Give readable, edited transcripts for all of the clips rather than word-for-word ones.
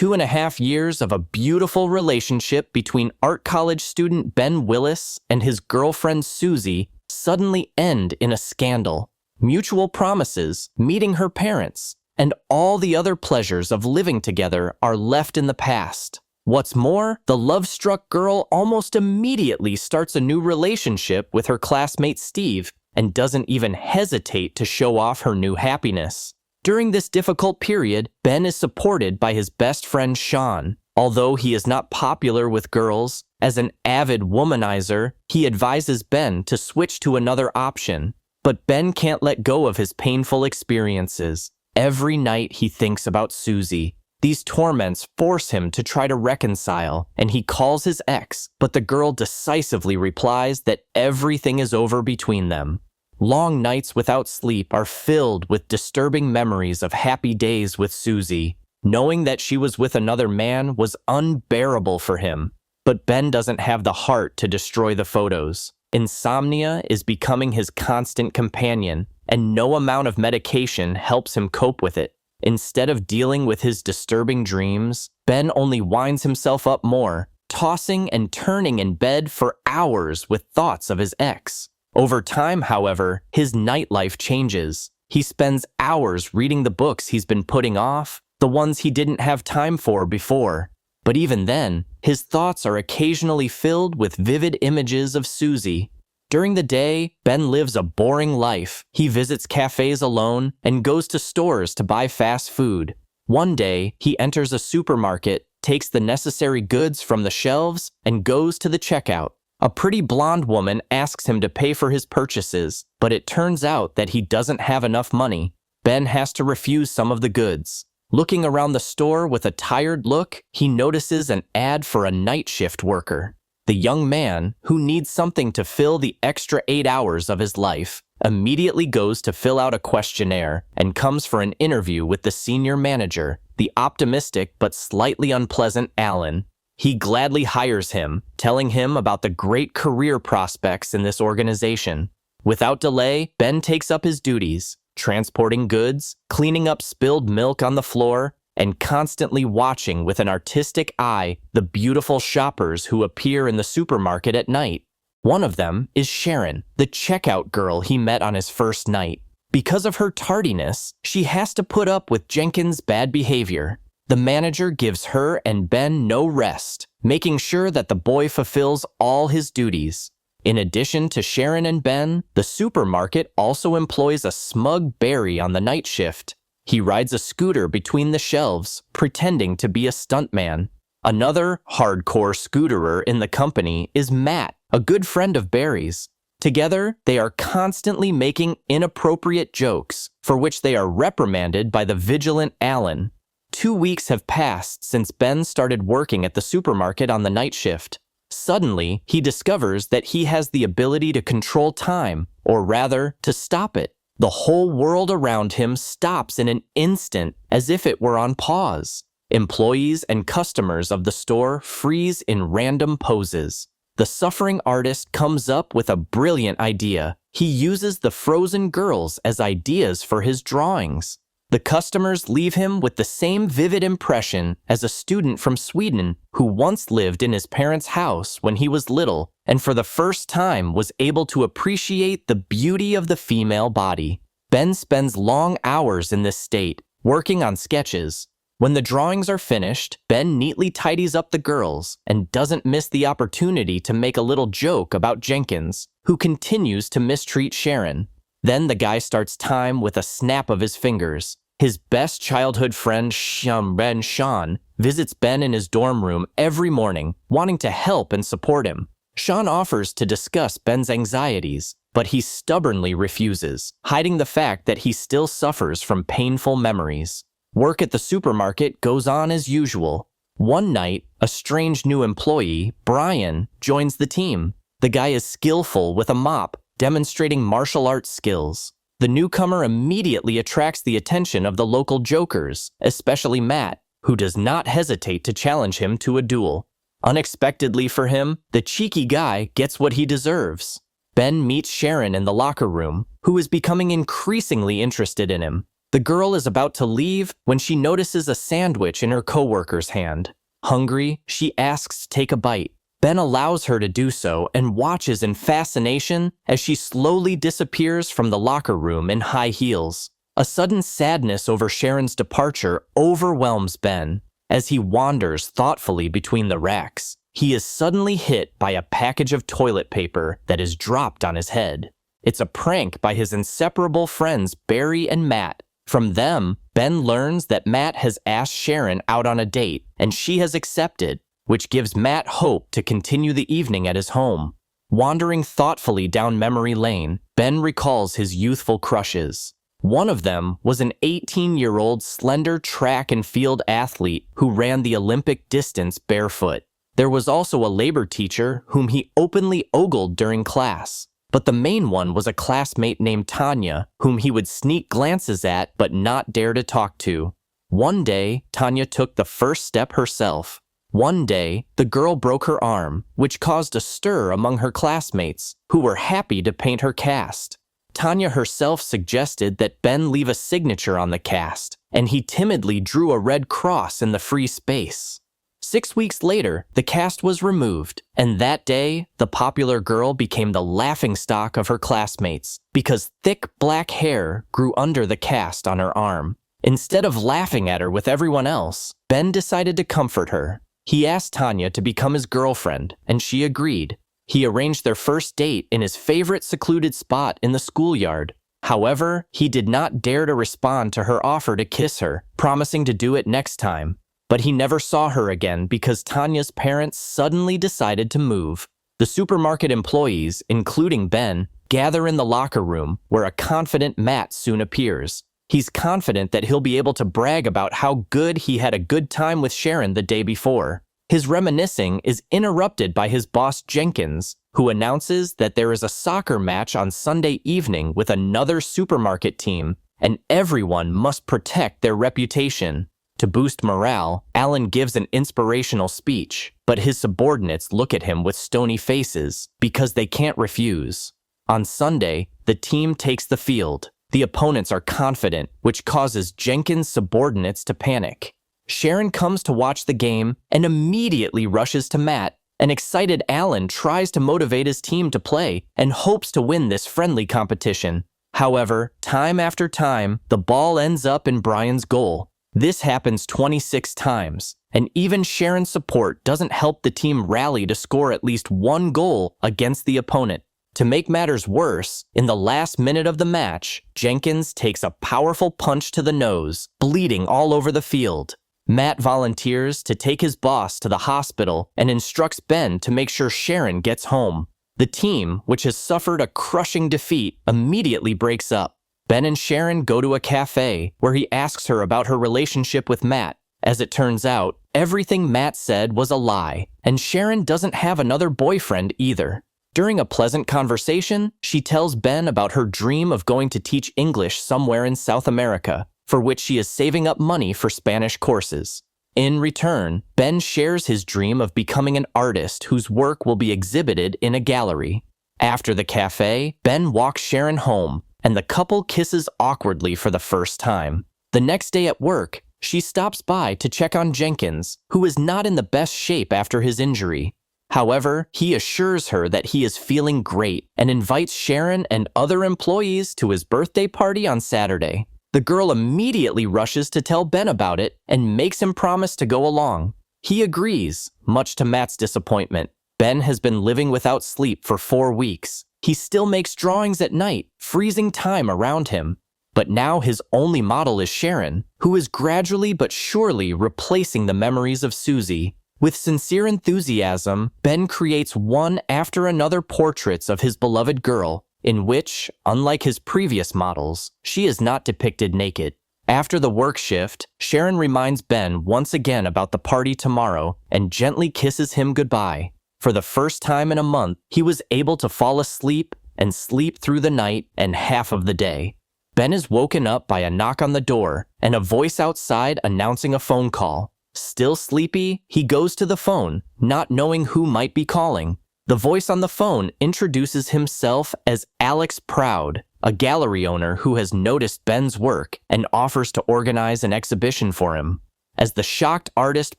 2.5 years of a beautiful relationship between art college student Ben Willis and his girlfriend Susie suddenly end in a scandal. Mutual promises, meeting her parents, and all the other pleasures of living together are left in the past. What's more, the love-struck girl almost immediately starts a new relationship with her classmate Steve and doesn't even hesitate to show off her new happiness. During this difficult period, Ben is supported by his best friend Sean. Although he is not popular with girls, as an avid womanizer, he advises Ben to switch to another option. But Ben can't let go of his painful experiences. Every night he thinks about Susie. These torments force him to try to reconcile, and he calls his ex, but the girl decisively replies that everything is over between them. Long nights without sleep are filled with disturbing memories of happy days with Susie. Knowing that she was with another man was unbearable for him, but Ben doesn't have the heart to destroy the photos. Insomnia is becoming his constant companion, and no amount of medication helps him cope with it. Instead of dealing with his disturbing dreams, Ben only winds himself up more, tossing and turning in bed for hours with thoughts of his ex. Over time, however, his nightlife changes. He spends hours reading the books he's been putting off, the ones he didn't have time for before. But even then, his thoughts are occasionally filled with vivid images of Susie. During the day, Ben lives a boring life. He visits cafes alone and goes to stores to buy fast food. One day, he enters a supermarket, takes the necessary goods from the shelves, and goes to the checkout. A pretty blonde woman asks him to pay for his purchases, but it turns out that he doesn't have enough money. Ben has to refuse some of the goods. Looking around the store with a tired look, he notices an ad for a night shift worker. The young man, who needs something to fill the extra 8 hours of his life, immediately goes to fill out a questionnaire and comes for an interview with the senior manager, the optimistic but slightly unpleasant Alan. He gladly hires him, telling him about the great career prospects in this organization. Without delay, Ben takes up his duties, transporting goods, cleaning up spilled milk on the floor, and constantly watching with an artistic eye the beautiful shoppers who appear in the supermarket at night. One of them is Sharon, the checkout girl he met on his first night. Because of her tardiness, she has to put up with Jenkins' bad behavior. The manager gives her and Ben no rest, making sure that the boy fulfills all his duties. In addition to Sharon and Ben, the supermarket also employs a smug Barry on the night shift. He rides a scooter between the shelves, pretending to be a stuntman. Another hardcore scooterer in the company is Matt, a good friend of Barry's. Together, they are constantly making inappropriate jokes, for which they are reprimanded by the vigilant Alan. 2 weeks have passed since Ben started working at the supermarket on the night shift. Suddenly, he discovers that he has the ability to control time, or rather, to stop it. The whole world around him stops in an instant, as if it were on pause. Employees and customers of the store freeze in random poses. The suffering artist comes up with a brilliant idea. He uses the frozen girls as ideas for his drawings. The customers leave him with the same vivid impression as a student from Sweden who once lived in his parents' house when he was little and for the first time was able to appreciate the beauty of the female body. Ben spends long hours in this state, working on sketches. When the drawings are finished, Ben neatly tidies up the girls and doesn't miss the opportunity to make a little joke about Jenkins, who continues to mistreat Sharon. Then the guy starts time with a snap of his fingers. His best childhood friend, Sean, visits Ben in his dorm room every morning, wanting to help and support him. Sean offers to discuss Ben's anxieties, but he stubbornly refuses, hiding the fact that he still suffers from painful memories. Work at the supermarket goes on as usual. One night, a strange new employee, Brian, joins the team. The guy is skillful with a mop, demonstrating martial arts skills. The newcomer immediately attracts the attention of the local jokers, especially Matt, who does not hesitate to challenge him to a duel. Unexpectedly for him, the cheeky guy gets what he deserves. Ben meets Sharon in the locker room, who is becoming increasingly interested in him. The girl is about to leave when she notices a sandwich in her coworker's hand. Hungry, she asks to take a bite. Ben allows her to do so and watches in fascination as she slowly disappears from the locker room in high heels. A sudden sadness over Sharon's departure overwhelms Ben. As he wanders thoughtfully between the racks, he is suddenly hit by a package of toilet paper that is dropped on his head. It's a prank by his inseparable friends Barry and Matt. From them, Ben learns that Matt has asked Sharon out on a date, and she has accepted, which gives Matt hope to continue the evening at his home. Wandering thoughtfully down memory lane, Ben recalls his youthful crushes. One of them was an 18-year-old slender track and field athlete who ran the Olympic distance barefoot. There was also a labor teacher whom he openly ogled during class. But the main one was a classmate named Tanya, whom he would sneak glances at but not dare to talk to. One day, Tanya took the first step herself. One day, the girl broke her arm, which caused a stir among her classmates, who were happy to paint her cast. Tanya herself suggested that Ben leave a signature on the cast, and he timidly drew a red cross in the free space. 6 weeks later, the cast was removed, and that day, the popular girl became the laughingstock of her classmates because thick black hair grew under the cast on her arm. Instead of laughing at her with everyone else, Ben decided to comfort her. He asked Tanya to become his girlfriend, and she agreed. He arranged their first date in his favorite secluded spot in the schoolyard. However, he did not dare to respond to her offer to kiss her, promising to do it next time. But he never saw her again because Tanya's parents suddenly decided to move. The supermarket employees, including Ben, gather in the locker room where a confident Matt soon appears. He's confident that he'll be able to brag about how good he had a good time with Sharon the day before. His reminiscing is interrupted by his boss Jenkins, who announces that there is a soccer match on Sunday evening with another supermarket team, and everyone must protect their reputation. To boost morale, Alan gives an inspirational speech, but his subordinates look at him with stony faces because they can't refuse. On Sunday, the team takes the field. The opponents are confident, which causes Jenkins' subordinates to panic. Sharon comes to watch the game and immediately rushes to Matt. An excited Alan tries to motivate his team to play and hopes to win this friendly competition. However, time after time, the ball ends up in Brian's goal. This happens 26 times, and even Sharon's support doesn't help the team rally to score at least one goal against the opponent. To make matters worse, in the last minute of the match, Jenkins takes a powerful punch to the nose, bleeding all over the field. Matt volunteers to take his boss to the hospital and instructs Ben to make sure Sharon gets home. The team, which has suffered a crushing defeat, immediately breaks up. Ben and Sharon go to a cafe where he asks her about her relationship with Matt. As it turns out, everything Matt said was a lie, and Sharon doesn't have another boyfriend either. During a pleasant conversation, she tells Ben about her dream of going to teach English somewhere in South America, for which she is saving up money for Spanish courses. In return, Ben shares his dream of becoming an artist whose work will be exhibited in a gallery. After the cafe, Ben walks Sharon home, and the couple kisses awkwardly for the first time. The next day at work, she stops by to check on Jenkins, who is not in the best shape after his injury. However, he assures her that he is feeling great and invites Sharon and other employees to his birthday party on Saturday. The girl immediately rushes to tell Ben about it and makes him promise to go along. He agrees, much to Matt's disappointment. Ben has been living without sleep for 4 weeks. He still makes drawings at night, freezing time around him. But now his only model is Sharon, who is gradually but surely replacing the memories of Susie. With sincere enthusiasm, Ben creates one after another portraits of his beloved girl, in which, unlike his previous models, she is not depicted naked. After the work shift, Sharon reminds Ben once again about the party tomorrow and gently kisses him goodbye. For the first time in a month, he was able to fall asleep and sleep through the night and half of the day. Ben is woken up by a knock on the door and a voice outside announcing a phone call. Still sleepy, he goes to the phone, not knowing who might be calling. The voice on the phone introduces himself as Alex Proud, a gallery owner who has noticed Ben's work and offers to organize an exhibition for him. As the shocked artist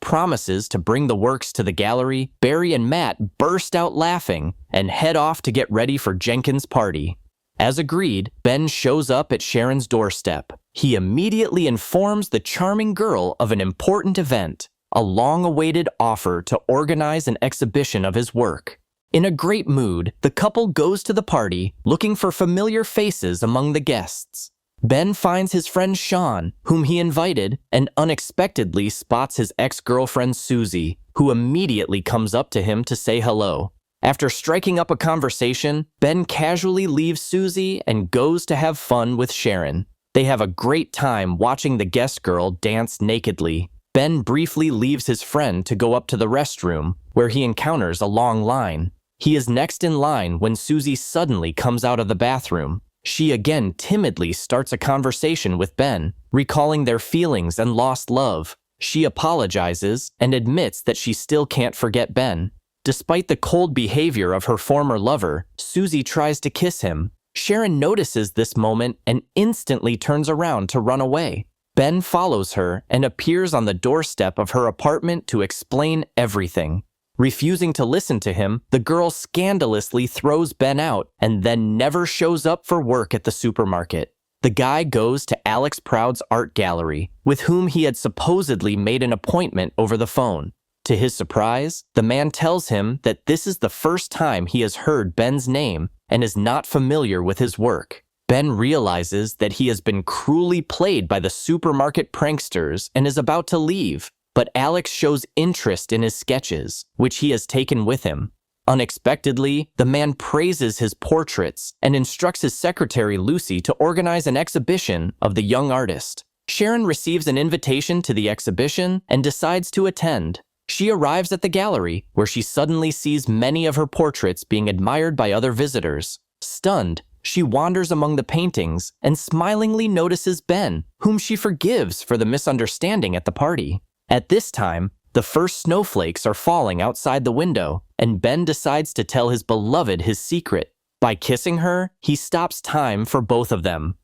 promises to bring the works to the gallery, Barry and Matt burst out laughing and head off to get ready for Jenkins' party. As agreed, Ben shows up at Sharon's doorstep. He immediately informs the charming girl of an important event, a long-awaited offer to organize an exhibition of his work. In a great mood, the couple goes to the party, looking for familiar faces among the guests. Ben finds his friend Sean, whom he invited, and unexpectedly spots his ex-girlfriend Susie, who immediately comes up to him to say hello. After striking up a conversation, Ben casually leaves Susie and goes to have fun with Sharon. They have a great time watching the guest girl dance nakedly. Ben briefly leaves his friend to go up to the restroom, where he encounters a long line. He is next in line when Susie suddenly comes out of the bathroom. She again timidly starts a conversation with Ben, recalling their feelings and lost love. She apologizes and admits that she still can't forget Ben. Despite the cold behavior of her former lover, Susie tries to kiss him. Sharon notices this moment and instantly turns around to run away. Ben follows her and appears on the doorstep of her apartment to explain everything. Refusing to listen to him, the girl scandalously throws Ben out and then never shows up for work at the supermarket. The guy goes to Alex Proud's art gallery, with whom he had supposedly made an appointment over the phone. To his surprise, the man tells him that this is the first time he has heard Ben's name and is not familiar with his work. Ben realizes that he has been cruelly played by the supermarket pranksters and is about to leave, but Alex shows interest in his sketches, which he has taken with him. Unexpectedly, the man praises his portraits and instructs his secretary Lucy to organize an exhibition of the young artist. Sharon receives an invitation to the exhibition and decides to attend. She arrives at the gallery, where she suddenly sees many of her portraits being admired by other visitors. Stunned, she wanders among the paintings and smilingly notices Ben, whom she forgives for the misunderstanding at the party. At this time, the first snowflakes are falling outside the window, and Ben decides to tell his beloved his secret. By kissing her, he stops time for both of them.